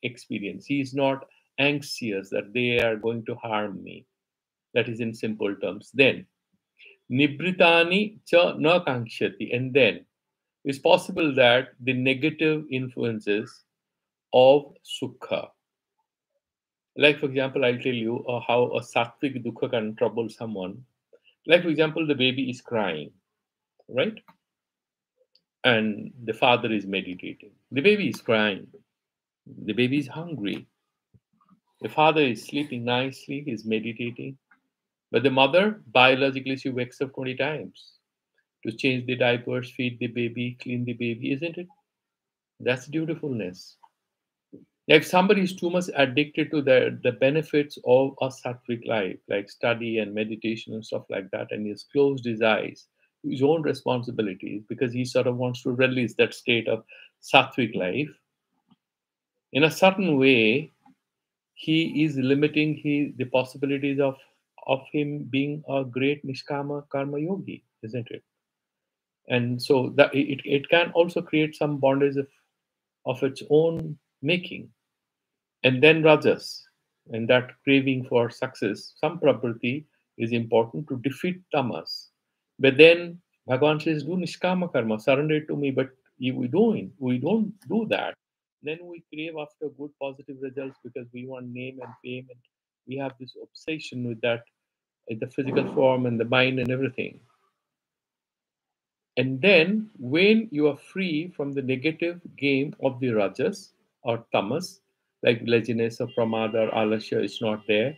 experience. He is not anxious that they are going to harm me. That is in simple terms. Then nibritani cha na kankshati. And then it's possible that the negative influences of sukha, like for example, I'll tell you how a sattvic dukkha can trouble someone. Like for example, the baby is crying, right? And the father is meditating. The baby is crying. The baby is hungry. The father is sleeping nicely, he's meditating. But the mother, biologically, she wakes up 20 times to change the diapers, feed the baby, clean the baby, isn't it? That's dutifulness. If somebody is too much addicted to the benefits of a sattvic life, like study and meditation and stuff like that, and he's closed his eyes to his own responsibilities because he sort of wants to release that state of sattvic life, in a certain way, he is limiting the possibilities of him being a great nishkama karma yogi, isn't it? And so that it can also create some bondage of its own making. And then rajas, and that craving for success, some property is important to defeat tamas. But then Bhagavan says, do nishkama karma, surrender it to me. But we don't do that. Then we crave after good positive results because we want name and fame, and we have this obsession with that, the physical form and the mind and everything. And then, when you are free from the negative game of the rajas or tamas, like laziness or pramada or alasya is not there,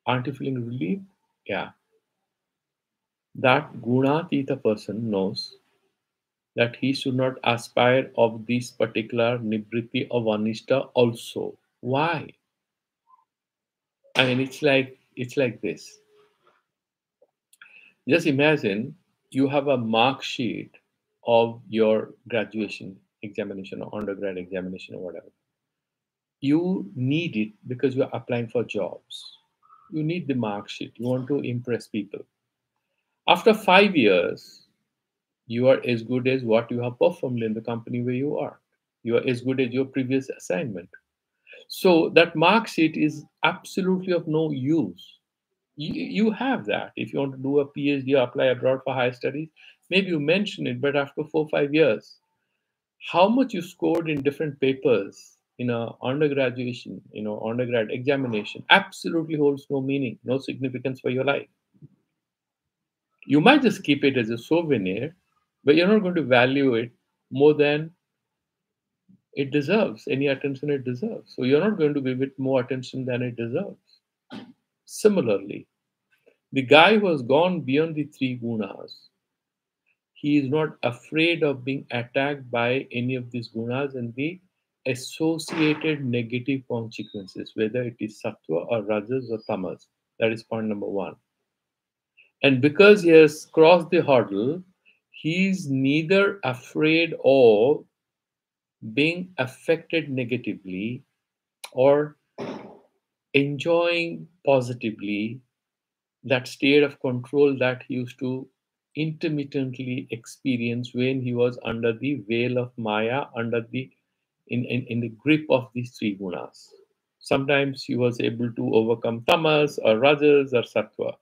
aren't you feeling relieved? Yeah. That gunatita person knows that he should not aspire of this particular nibriti of anishta also. Why? I mean, it's like this. Just imagine you have a mark sheet of your graduation examination or undergrad examination or whatever. You need it because you're applying for jobs. You need the mark sheet. You want to impress people. After 5 years, you are as good as what you have performed in the company where you are. You are as good as your previous assignment. So that mark sheet is absolutely of no use. You have that. If you want to do a PhD or apply abroad for higher studies, maybe you mention it, but after 4 5 years, how much you scored in different papers in a undergraduation, undergrad examination, absolutely holds no meaning, no significance for your life. You might just keep it as a souvenir, but you're not going to value it more than it deserves, any attention it deserves. So you're not going to give it more attention than it deserves. Similarly, the guy who has gone beyond the three gunas, he is not afraid of being attacked by any of these gunas and the associated negative consequences, whether it is sattva or rajas or tamas. That is point number one. And because he has crossed the hurdle, he is neither afraid of being affected negatively or enjoying positively that state of control that he used to intermittently experience when he was under the veil of Maya, under the in the grip of these three gunas. Sometimes he was able to overcome tamas or rajas or sattva.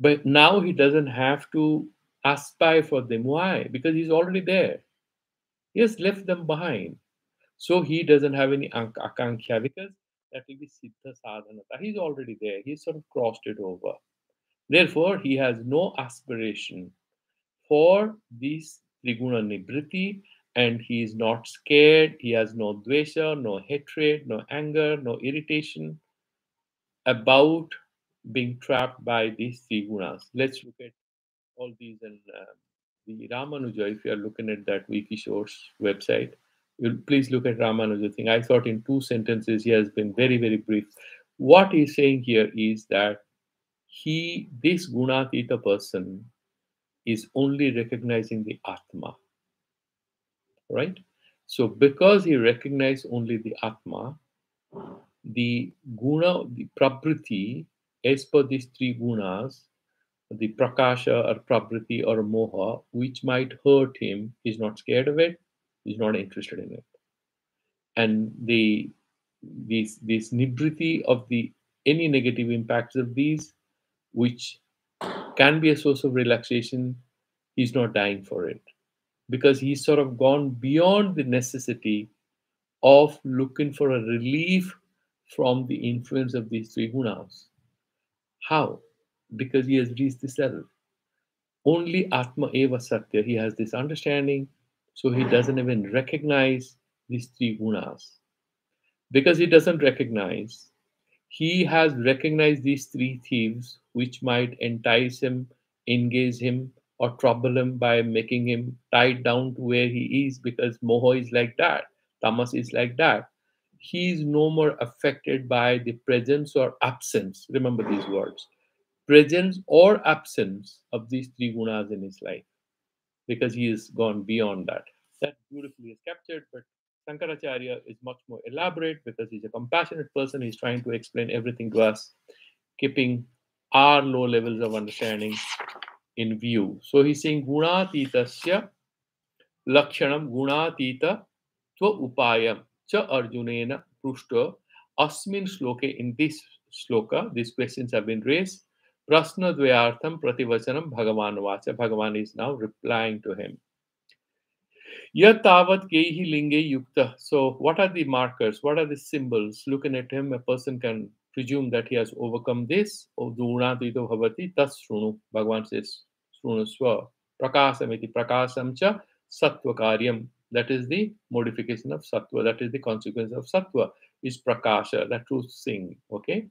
But now he doesn't have to aspire for them. Why? Because he's already there. He has left them behind. So he doesn't have any akanksha because that will be siddha sadhanata. He's already there. He's sort of crossed it over. Therefore, he has no aspiration for this triguna nibriti, and he is not scared. He has no dvesha, no hatred, no anger, no irritation about being trapped by these three gunas. Let's look at all these and the Ramanuja. If you are looking at that Wikishore's website, you'll please look at Ramanuja thing. I thought in 2 sentences he has been very, very brief. What he's saying here is that this Gunatita person is only recognizing the Atma, right? So because he recognized only the Atma, the guna, the prabriti, as per these three gunas, the prakasha or prabriti or moha, which might hurt him, he's not scared of it, he's not interested in it. And this nibriti of the any negative impacts of these, which can be a source of relaxation, he's not dying for it. Because he's sort of gone beyond the necessity of looking for a relief from the influence of these three gunas. How? Because he has reached the self. Only Atma Eva Satya. He has this understanding, so he doesn't even recognize these three gunas. Because he doesn't recognize, he has recognized these three thieves which might entice him, engage him, or trouble him by making him tied down to where he is, because moha is like that, tamas is like that. He is no more affected by the presence or absence. Remember these words, presence or absence of these three gunas in his life, because he has gone beyond that. That beautifully is captured, but Sankaracharya is much more elaborate because he's a compassionate person. He's trying to explain everything to us, keeping our low levels of understanding in view. So he's saying Gunatitasya Lakshanam Gunatita Tva Upayam Cha Arjunena Prushta Asmin Sloke. In this sloka, these questions have been raised. Prasna Dvayartham Prativachanam Bhagavan Vacha. Bhagavan is now replying to him. Yatavat Keihi Linge Yukta. So, what are the markers? What are the symbols? Looking at him, a person can presume that he has overcome this. Odunatito Bhavati Tas Shrunu. Bhagavan says, Shrunu Swa. Prakasamiti Prakasamcha Sattva Karyam. That is the modification of Sattva. That is the consequence of Sattva. Is Prakasha, that truth thing. Okay?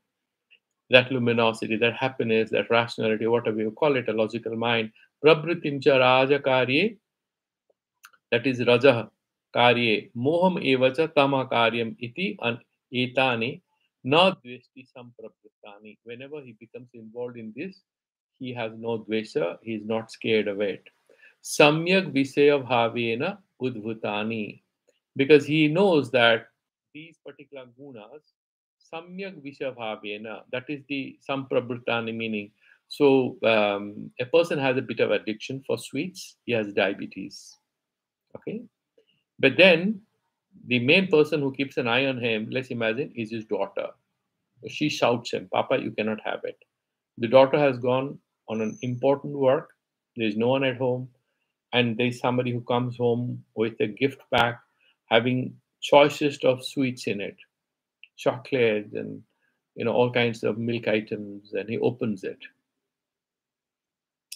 That luminosity, that happiness, that rationality, whatever you call it, a logical mind. Prabhritimcha Raja Karye, that is Rajah Karye, Moham Evacha Tama Karyam iti etani na dvesti samprapritani. Whenever he becomes involved in this, he has no dvesha, he is not scared of it. Samyak Visaya Bhavena Udbhutani. Because he knows that these particular gunas, Samyak Visaya Bhavena, that is the samprapritani meaning. So a person has a bit of addiction for sweets, he has diabetes. Okay, but then the main person who keeps an eye on him, let's imagine, is his daughter. She shouts him, Papa, you cannot have it. The daughter has gone on an important work, there is no one at home, and there's somebody who comes home with a gift pack having choicest of sweets in it, chocolate and all kinds of milk items, and he opens it.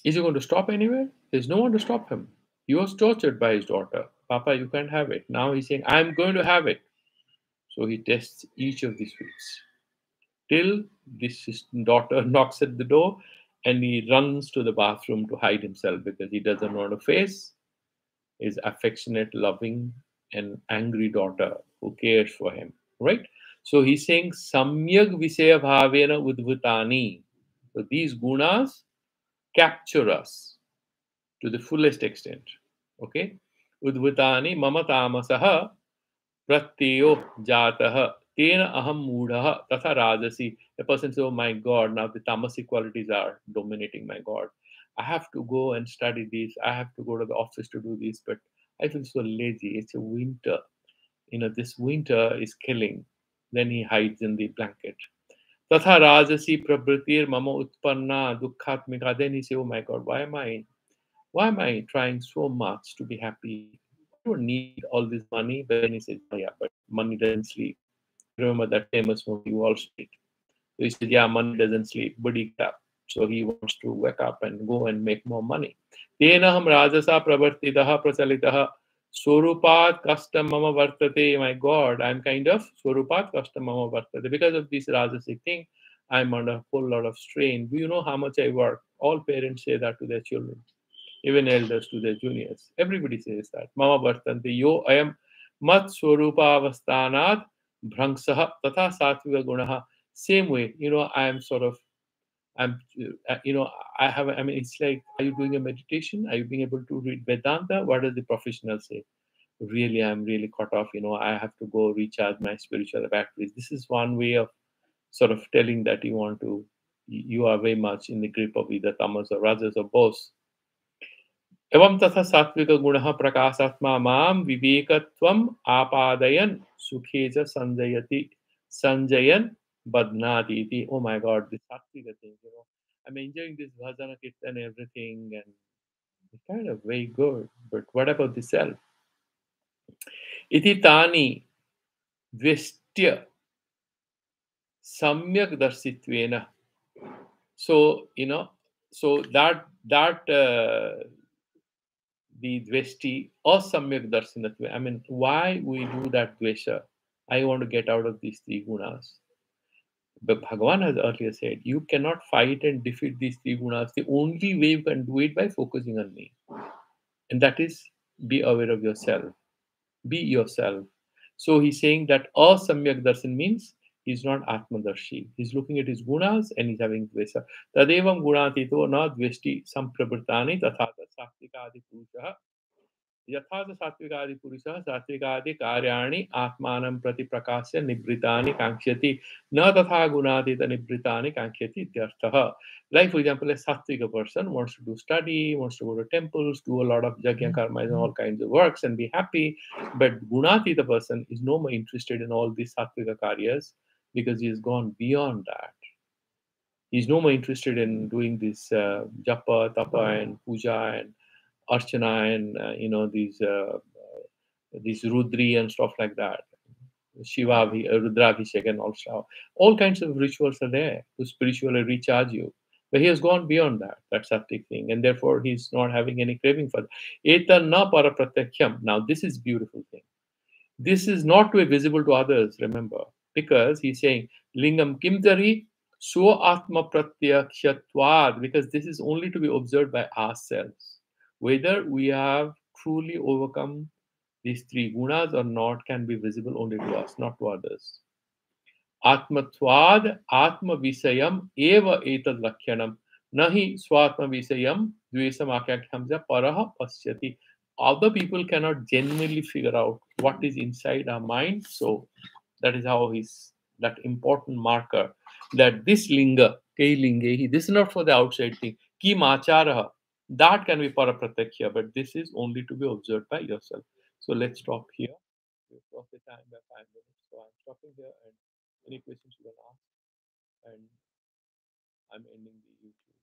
Is he going to stop anywhere? There's no one to stop him. He was tortured by his daughter. Papa, you can't have it. Now he's saying, I'm going to have it. So he tests each of the sweets till this daughter knocks at the door and he runs to the bathroom to hide himself because he doesn't want to face his affectionate, loving, and angry daughter who cares for him. Right? So he's saying, Samyak Visaya Bhavena Udbhutani. So these gunas capture us to the fullest extent. Okay? Udbhutani mama tamasaha pratyo jataha tena aham mudha tatha rajasi. The person says, oh my God, now the tamasic qualities are dominating my God. I have to go and study this. I have to go to the office to do this, but I feel so lazy. It's a winter. This winter is killing. Then he hides in the blanket. Tatha rajasi prabritir mama utpanna dukkhatmika. Then he says, oh my God, why am I trying so much to be happy? I don't need all this money. But then he says, oh yeah, but money doesn't sleep. You remember that famous movie, Wall Street? So he says, yeah, money doesn't sleep, but he get up. So he wants to wake up and go and make more money. Tenaham rajasa pravartidaha prachalitaha Swarupat custom mama vartate. My God, I'm kind of Swarupat custom mama vartate. Because of this rajasic thing, I'm under a whole lot of strain. Do you know how much I work? All parents say that to their children, even elders to their juniors. Everybody says that. Mama Bhartanti yo ayam mat swarupa avasthanat bhrangsah tatha sattviga gunaha. Same way, I am sort of, I have, I mean, it's like, are you doing a meditation? Are you being able to read Vedanta? What does the professional say? Really, I'm really caught off. I have to go recharge my spiritual batteries. This is one way of sort of telling that you are very much in the grip of either tamas or rajas or both. एवं तथा सात्विक गुणः प्रकाशात्मा माम विवेकत्वम आपादयन सुखे च संजयति संजयन बध्नाति इति. Oh my God, this sattvic thing, I'm enjoying this bhajana kirtan everything, and it's kind of very good. But what about the self? Iti tani dvestya samyak darshitvena. So so that the dvesti or samyak darshanatva. I mean, why we do that dvesha? I want to get out of these three gunas. But Bhagavan has earlier said, you cannot fight and defeat these three gunas. The only way you can do it by focusing on me. And that is, be aware of yourself. Be yourself. So he's saying that asamyak darshan means he's not atmadarshi. He's looking at his gunas and he's having dvesa. Tadevam gunatito na dvesti samprabhrtani tathata satvikadi purusha. यथा च सात्विकादि पुरुषः सात्विकादि कार्याणि आत्मानं प्रति प्रकाश्य निवृत्तानि कांक्षति न तथा गुणातीत निवृत्तानि कांक्षति इत्यर्थः. Like for example, a sattvic person wants to do study, wants to go to temples, do a lot of yajna karmas and all kinds of works and be happy. But gunatita person is no more interested in all these sattvika karyas because he has gone beyond that. He's no more interested in doing this japa, tapa, and puja and archana and these rudri and stuff like that. Shiva, Rudravishek and all kinds of rituals are there to spiritually recharge you. But he has gone beyond that. That's sattvic thing, and therefore he's not having any craving for that. Eta na para pratyakhyam. Now this is beautiful thing. This is not to be visible to others, remember, because he's saying lingam kimtari so atma pratyakshatvad, because this is only to be observed by ourselves. Whether we have truly overcome these three gunas or not can be visible only to us, not to others. Atmatvad atma visayam eva etad lakyanam nahi swatma visayam dvesam akyakyamja paraha pasyati. Other people cannot genuinely figure out what is inside our mind. So that is how he's that important marker that this linga, kei linge, this is not for the outside thing. Ki macharaha, that can be parapratyakya, but this is only to be observed by yourself. So let's stop here. We've crossed the time by 5 minutes. So I'm stopping here, and any questions you can ask, and I'm ending the YouTube.